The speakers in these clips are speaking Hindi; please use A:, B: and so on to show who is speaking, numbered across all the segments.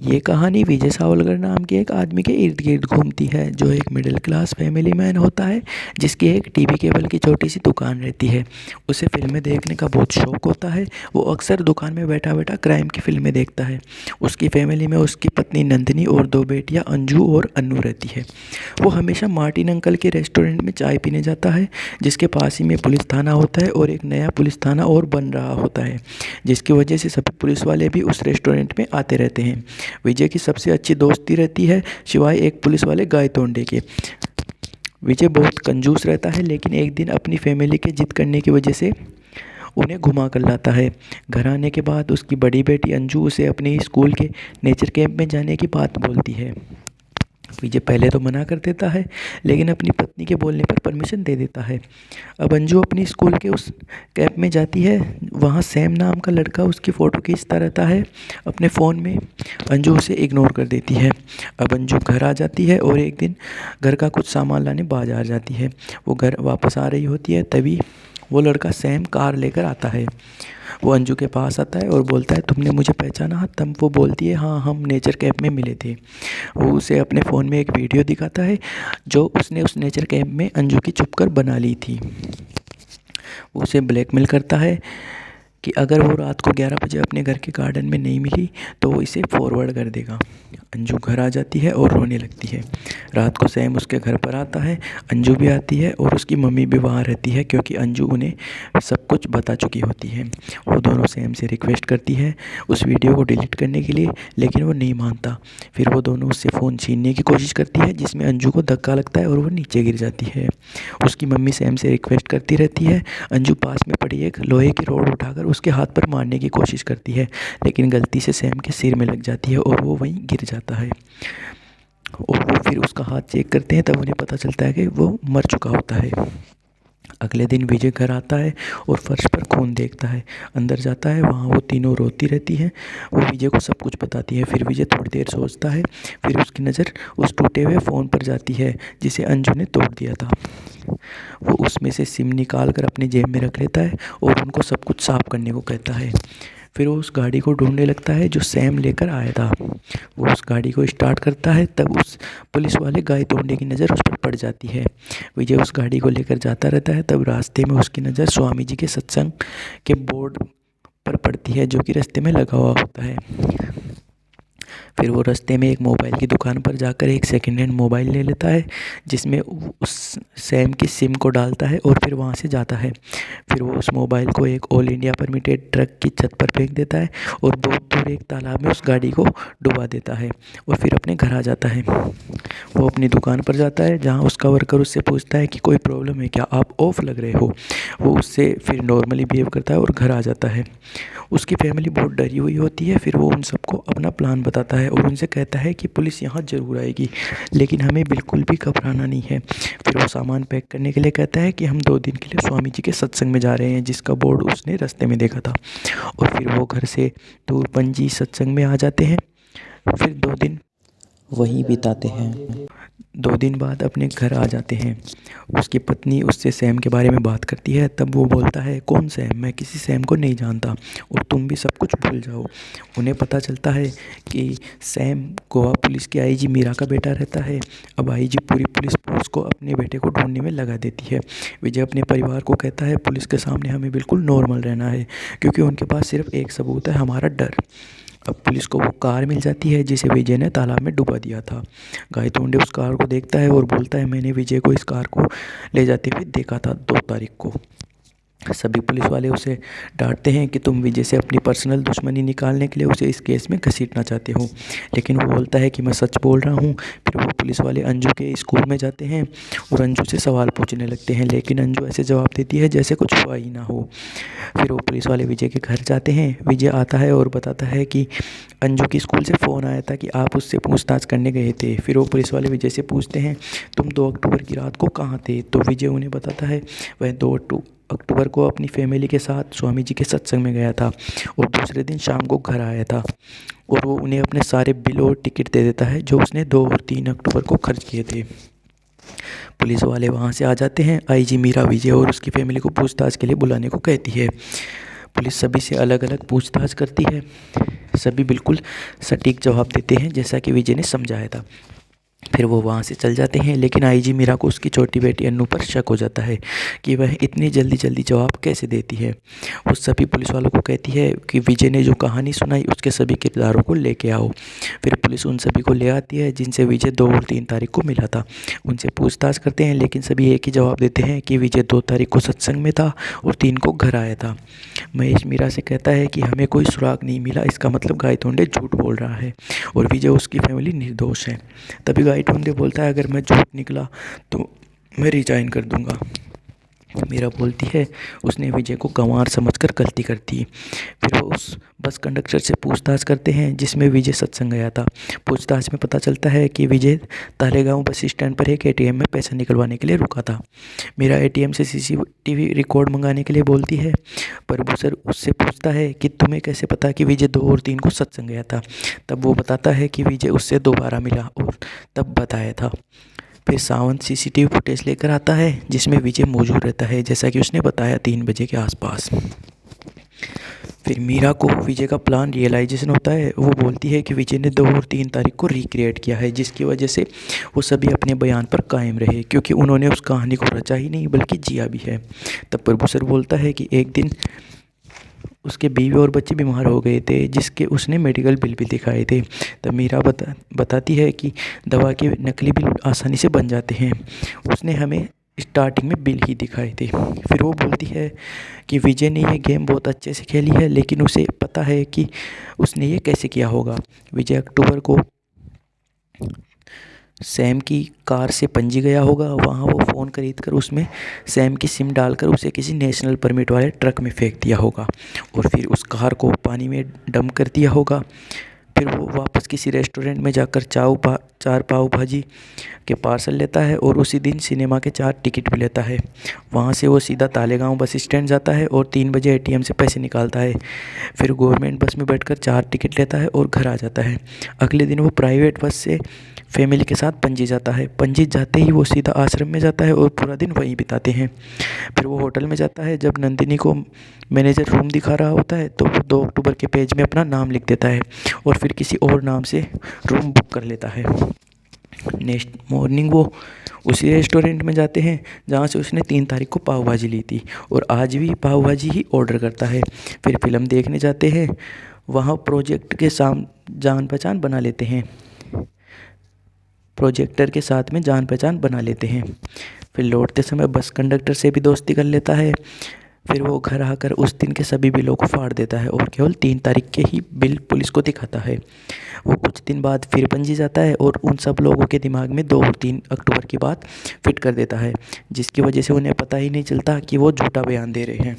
A: ये कहानी विजय सावलकर नाम के एक आदमी के इर्द गिर्द घूमती है जो एक मिडिल क्लास फैमिली मैन होता है जिसकी एक टीवी केबल की छोटी सी दुकान रहती है। उसे फिल्में देखने का बहुत शौक होता है। वो अक्सर दुकान में बैठा बैठा क्राइम की फिल्में देखता है। उसकी फैमिली में उसकी पत्नी नंदिनी और दो बेटियां अंजू और अन्नू रहती है। वो हमेशा मार्टिन अंकल के रेस्टोरेंट में चाय पीने जाता है जिसके पास ही में पुलिस थाना होता है और एक नया पुलिस थाना और बन रहा होता है जिसकी वजह से सभी पुलिस वाले भी उस रेस्टोरेंट में आते रहते हैं। विजय की सबसे अच्छी दोस्ती रहती है सिवाय एक पुलिस वाले गाय तोंडे के। विजय बहुत कंजूस रहता है लेकिन एक दिन अपनी फैमिली के जिद करने की वजह से उन्हें घुमा कर लाता है। घर आने के बाद उसकी बड़ी बेटी अंजू उसे अपने स्कूल के नेचर कैंप में जाने की बात बोलती है। विजय पहले तो मना कर देता है लेकिन अपनी पत्नी के बोलने पर परमिशन दे देता है। अब अंजू अपनी स्कूल के उस कैंप में जाती है। वहाँ सैम नाम का लड़का उसकी फ़ोटो खींचता रहता है अपने फ़ोन में। अंजू उसे इग्नोर कर देती है। अब अंजू घर आ जाती है और एक दिन घर का कुछ सामान लाने बाजार जाती है। वो घर वापस आ रही होती है तभी वो लड़का सैम कार लेकर आता है। वो अंजू के पास आता है और बोलता है तुमने मुझे पहचाना? तब वो बोलती है हाँ, हम नेचर कैंप में मिले थे। वो उसे अपने फ़ोन में एक वीडियो दिखाता है जो उसने उस नेचर कैंप में अंजू की छुपकर बना ली थी। वो उसे ब्लैकमेल करता है कि अगर वो रात को 11 बजे अपने घर के गार्डन में नहीं मिली तो वो इसे फॉरवर्ड कर देगा। अंजू घर आ जाती है और रोने लगती है। रात को सैम उसके घर पर आता है। अंजू भी आती है और उसकी मम्मी भी वहाँ रहती है क्योंकि अंजू उन्हें सब कुछ बता चुकी होती है। वो दोनों सैम से रिक्वेस्ट करती है उस वीडियो को डिलीट करने के लिए लेकिन वो नहीं मानता। फिर वो दोनों उससे फ़ोन छीनने की कोशिश करती है जिसमें अंजू को धक्का लगता है और वो नीचे गिर जाती है। उसकी मम्मी सैम से रिक्वेस्ट करती रहती है। अंजू पास में पड़ी एक लोहे की रॉड उठाकर उसके हाथ पर मारने की कोशिश करती है लेकिन गलती से सैम के सिर में लग जाती है और वो वहीं गिर जाता है। और वो फिर उसका हाथ चेक करते हैं तब उन्हें पता चलता है कि वो मर चुका होता है। अगले दिन विजय घर आता है और फर्श पर खून देखता है। अंदर जाता है, वहाँ वो तीनों रोती रहती हैं। वो विजय को सब कुछ बताती है। फिर विजय थोड़ी देर सोचता है। फिर उसकी नज़र उस टूटे हुए फ़ोन पर जाती है जिसे अंजू ने तोड़ दिया था। वो उसमें से सिम निकाल कर अपनी जेब में रख लेता है और उनको सब कुछ साफ करने को कहता है। फिर वो उस गाड़ी को ढूंढने लगता है जो सैम लेकर आया था। वो उस गाड़ी को स्टार्ट करता है तब उस पुलिस वाले गाय तोड़ने की नज़र उस पर पड़ जाती है। विजय उस गाड़ी को लेकर जाता रहता है तब रास्ते में उसकी नज़र स्वामी जी के सत्संग के बोर्ड पर पड़ती है जो कि रास्ते में लगा हुआ होता है। फिर वो रास्ते में एक मोबाइल की दुकान पर जाकर एक सेकेंड हैंड मोबाइल ले लेता है जिसमें उस सैम की सिम को डालता है और फिर वहाँ से जाता है। फिर वो उस मोबाइल को एक ऑल इंडिया परमिटेड ट्रक की छत पर फेंक देता है और बहुत दूर एक तालाब में उस गाड़ी को डुबा देता है और फिर अपने घर आ जाता है। वो अपनी दुकान पर जाता है जहाँ उसका वर्कर उससे पूछता है कि कोई प्रॉब्लम है क्या, आप ऑफ लग रहे हो। वो उससे फिर नॉर्मली बिहेव करता है और घर आ जाता है। उसकी फैमिली बहुत डरी हुई होती है। फिर वो उन सबको अपना प्लान बताता है और उनसे कहता है कि पुलिस यहाँ ज़रूर आएगी लेकिन हमें बिल्कुल भी घबराना नहीं है। फिर वो सामान पैक करने के लिए कहता है कि हम 2 दिन के लिए स्वामी जी के सत्संग में जा रहे हैं जिसका बोर्ड उसने रास्ते में देखा था। और फिर वो घर से दूर पंजी सत्संग में आ जाते हैं। फिर 2 दिन
B: वहीं बिताते हैं।
A: 2 दिन बाद अपने घर आ जाते हैं। उसकी पत्नी उससे सैम के बारे में बात करती है तब वो बोलता है कौन सैम, मैं किसी सैम को नहीं जानता और तुम भी सब कुछ भूल जाओ। उन्हें पता चलता है कि सैम गोवा पुलिस की आईजी मीरा का बेटा रहता है। अब आईजी पूरी पुलिस फोर्स को अपने बेटे को ढूंढने में लगा देती है। विजय अपने परिवार को कहता है पुलिस के सामने हमें बिल्कुल नॉर्मल रहना है क्योंकि उनके पास सिर्फ एक सबूत है, हमारा डर। अब पुलिस को वो कार मिल जाती है जिसे विजय ने तालाब में डुबा दिया था। गायतोंडे उस कार को देखता है और बोलता है मैंने विजय को इस कार को ले जाते हुए देखा था 2 तारीख को। सभी पुलिस वाले उसे डांटते हैं कि तुम विजय से अपनी पर्सनल दुश्मनी निकालने के लिए उसे इस केस में घसीटना चाहते हो, लेकिन वो बोलता है कि मैं सच बोल रहा हूँ। फिर वो पुलिस वाले अंजू के स्कूल में जाते हैं और अंजू से सवाल पूछने लगते हैं लेकिन अंजू ऐसे जवाब देती है जैसे कुछ हुआ ही ना हो। फिर वो पुलिस वाले विजय के घर जाते हैं। विजय आता है और बताता है कि अंजू की स्कूल से फ़ोन आया था कि आप उससे पूछताछ करने गए थे। फिर वो पुलिस वाले विजय से पूछते हैं तुम 2 अक्टूबर की रात को कहाँ थे? तो विजय उन्हें बताता है वह 2 अक्टूबर को अपनी फैमिली के साथ स्वामी जी के सत्संग में गया था और दूसरे दिन शाम को घर आया था। और वो उन्हें अपने सारे बिल और टिकट दे देता है जो उसने 2 और 3 अक्टूबर को खर्च किए थे। पुलिस वाले वहाँ से आ जाते हैं। आईजी मीरा विजय और उसकी फैमिली को पूछताछ के लिए बुलाने को कहती है। पुलिस सभी से अलग अलग पूछताछ करती है। सभी बिल्कुल सटीक जवाब देते हैं जैसा कि विजय ने समझाया था। फिर वो वहाँ से चल जाते हैं, लेकिन आईजी मीरा को उसकी छोटी बेटी अन्नू पर शक हो जाता है कि वह इतनी जल्दी जल्दी जवाब कैसे देती है। वो सभी पुलिस वालों को कहती है कि विजय ने जो कहानी सुनाई उसके सभी किरदारों को लेके आओ। फिर पुलिस उन सभी को ले आती है जिनसे विजय 2 और 3 तारीख को मिला था। उनसे पूछताछ करते हैं, लेकिन सभी एक ही जवाब देते हैं कि विजय 2 तारीख को सत्संग में था और 3 को घर आया था। महेश मीरा से कहता है कि हमें कोई सुराग नहीं मिला, इसका मतलब गायतोंडे झूठ बोल रहा है और विजय उसकी फैमिली निर्दोष है। तभी गायतोंडे बोलता है, अगर मैं झूठ निकला तो मैं रिजाइन कर दूंगा। मीरा बोलती है उसने विजय को गंवार समझकर गलती कर दी। फिर वो उस बस कंडक्टर से पूछताछ करते हैं जिसमें विजय सत्संग गया था। पूछताछ में पता चलता है कि विजय तालेगांव बस स्टैंड पर एक एटीएम में पैसा निकलवाने के लिए रुका था। मीरा एटीएम से सीसीटीवी रिकॉर्ड मंगाने के लिए बोलती है। प्रभु सर उससे पूछता है कि तुम्हें कैसे पता कि विजय 2 और 3 को सत्संग गया था। तब वो बताता है कि विजय उससे दोबारा मिला और तब बताया था। फिर सावंत सीसीटीवी फुटेज लेकर आता है जिसमें विजय मौजूद रहता है जैसा कि उसने बताया 3 बजे के आसपास। फिर मीरा को विजय का प्लान रियलाइजेशन होता है। वो बोलती है कि विजय ने 2 और 3 तारीख को रिक्रिएट किया है, जिसकी वजह से वो सभी अपने बयान पर कायम रहे, क्योंकि उन्होंने उस कहानी को रचा ही नहीं बल्कि जिया भी है। तब प्रभु सर बोलता है कि एक दिन उसके बीवी और बच्चे बीमार हो गए थे जिसके उसने मेडिकल बिल भी दिखाए थे। तब मीरा बताती है कि दवा के नकली बिल आसानी से बन जाते हैं। उसने हमें स्टार्टिंग में बिल ही दिखाए थे। फिर वो बोलती है कि विजय ने ये गेम बहुत अच्छे से खेली है, लेकिन उसे पता है कि उसने ये कैसे किया होगा। विजय अक्टूबर को सैम की कार से पणजी गया होगा। वहाँ वो फ़ोन खरीद कर उसमें सैम की सिम डालकर उसे किसी नेशनल परमिट वाले ट्रक में फेंक दिया होगा और फिर उस कार को पानी में डंप कर दिया होगा। फिर वो वापस किसी रेस्टोरेंट में जाकर 4 पाव भाजी के पार्सल लेता है और उसी दिन सिनेमा के 4 टिकट भी लेता है। वहाँ से वो सीधा तालेगांव बस स्टैंड जाता है और 3 बजे एटीएम से पैसे निकालता है। फिर गवर्नमेंट बस में बैठकर 4 टिकट लेता है और घर आ जाता है। अगले दिन वो प्राइवेट बस से फैमिली के साथ पणजी जाता है। पणजी जाते ही वो सीधा आश्रम में जाता है और पूरा दिन वहीं बिताते हैं। फिर वो होटल में जाता है। जब नंदिनी को मैनेजर रूम दिखा रहा होता है तो वो 2 अक्टूबर के पेज में अपना नाम लिख देता है और फिर किसी और नाम से रूम बुक कर लेता है। नेक्स्ट मॉर्निंग वो उसी रेस्टोरेंट में जाते हैं जहाँ से उसने 3 तारीख को पाव भाजी ली थी और आज भी पाव भाजी ही ऑर्डर करता है। फिर फिल्म देखने जाते हैं। वहाँ प्रोजेक्ट के जान पहचान बना लेते हैं। प्रोजेक्टर के साथ में जान पहचान बना लेते हैं। फिर लौटते समय बस कंडक्टर से भी दोस्ती कर लेता है। फिर वो घर आकर उस दिन के सभी बिलों को फाड़ देता है और केवल 3 तारीख के ही बिल पुलिस को दिखाता है। वो कुछ दिन बाद फिर पणजी जाता है और उन सब लोगों के दिमाग में 2 और 3 अक्टूबर की बात फिट कर देता है, जिसकी वजह से उन्हें पता ही नहीं चलता कि वो झूठा बयान दे रहे हैं।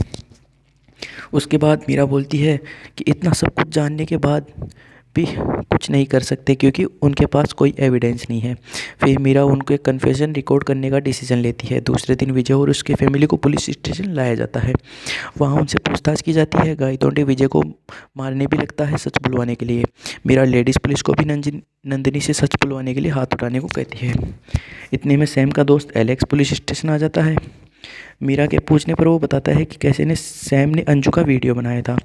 A: उसके बाद मीरा बोलती है कि इतना सब कुछ जानने के बाद भी कुछ नहीं कर सकते क्योंकि उनके पास कोई एविडेंस नहीं है। फिर मीरा उनके कन्फेशन रिकॉर्ड करने का डिसीजन लेती है। दूसरे दिन विजय और उसके फैमिली को पुलिस स्टेशन लाया जाता है। वहाँ उनसे पूछताछ की जाती है। गायतोंडे विजय को मारने भी लगता है सच बुलवाने के लिए। मीरा लेडीज़ पुलिस को भी नंदिनी से सच बुलवाने के लिए हाथ उठाने को कहती है। इतने में सैम का दोस्त एलेक्स पुलिस स्टेशन आ जाता है। मीरा के पूछने पर वो बताता है कि कैसे सैम ने अंजू का वीडियो बनाया था।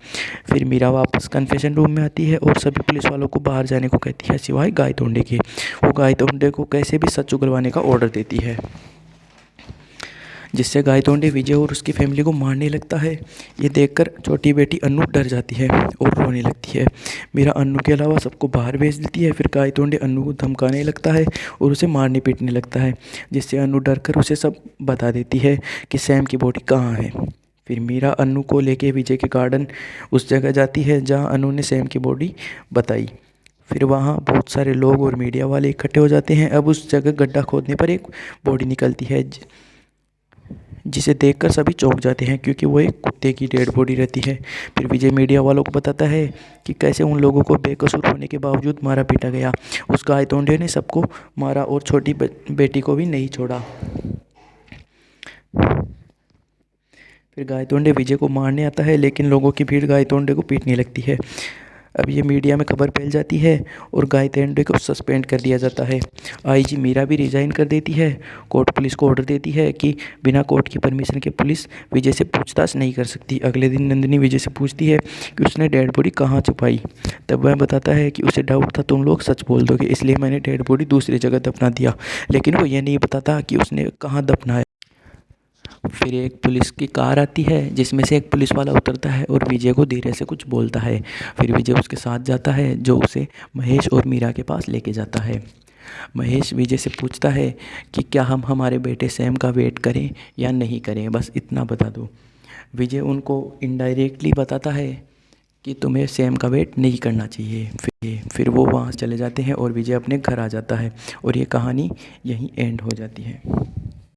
A: फिर मीरा वापस कन्फेशन रूम में आती है और सभी पुलिस वालों को बाहर जाने को कहती है सिवाय गायतोंडे के। वो गायतोंडे को कैसे भी सच उगलवाने का ऑर्डर देती है, जिससे गायतोंडे विजय और उसकी फैमिली को मारने लगता है। ये देखकर छोटी बेटी अन्नू डर जाती है और रोने लगती है। मीरा अन्नू के अलावा सबको बाहर भेज देती है। फिर गायतोंडे अन्नू को धमकाने लगता है और उसे मारने पीटने लगता है, जिससे अन्नू डर कर उसे सब बता देती है कि सैम की बॉडी कहाँ है। फिर मीरा अन्नू को लेके विजय के गार्डन उस जगह जाती है जहाँ अन्नू ने सैम की बॉडी बताई। फिर वहाँ बहुत सारे लोग और मीडिया वाले इकट्ठे हो जाते हैं। अब उस जगह गड्ढा खोदने पर एक बॉडी निकलती है जिसे देखकर सभी चौंक जाते हैं क्योंकि वो एक कुत्ते की डेड बॉडी रहती है। फिर विजय मीडिया वालों को बताता है कि कैसे उन लोगों को बेकसूर होने के बावजूद मारा पीटा गया। उस गायतोंडे ने सबको मारा और छोटी बेटी को भी नहीं छोड़ा। फिर गायतोंडे विजय को मारने आता है, लेकिन लोगों की भीड़ गायतोंडे को पीटने लगती है। अब ये मीडिया में खबर फैल जाती है और गायत्री को सस्पेंड कर दिया जाता है। आईजी मीरा भी रिजाइन कर देती है। कोर्ट पुलिस को ऑर्डर देती है कि बिना कोर्ट की परमिशन के पुलिस विजय से पूछताछ नहीं कर सकती। अगले दिन नंदिनी विजय से पूछती है कि उसने डेड बॉडी कहाँ छुपाई। तब वह बताता है कि उसे डाउट था तुम लोग सच बोल दोगे, इसलिए मैंने डेड बॉडी दूसरी जगह दफना दिया। लेकिन वो ये नहीं बताता कि उसने कहाँ दफनाया। फिर एक पुलिस की कार आती है जिसमें से एक पुलिस वाला उतरता है और विजय को धीरे से कुछ बोलता है। फिर विजय उसके साथ जाता है जो उसे महेश और मीरा के पास लेके जाता है। महेश विजय से पूछता है कि क्या हम हमारे बेटे सैम का वेट करें या नहीं करें, बस इतना बता दो। विजय उनको इनडायरेक्टली बताता है कि तुम्हें सैम का वेट नहीं करना चाहिए। फिर वो वहाँ चले जाते हैं और विजय अपने घर आ जाता है और ये कहानी यहीं एंड हो जाती है।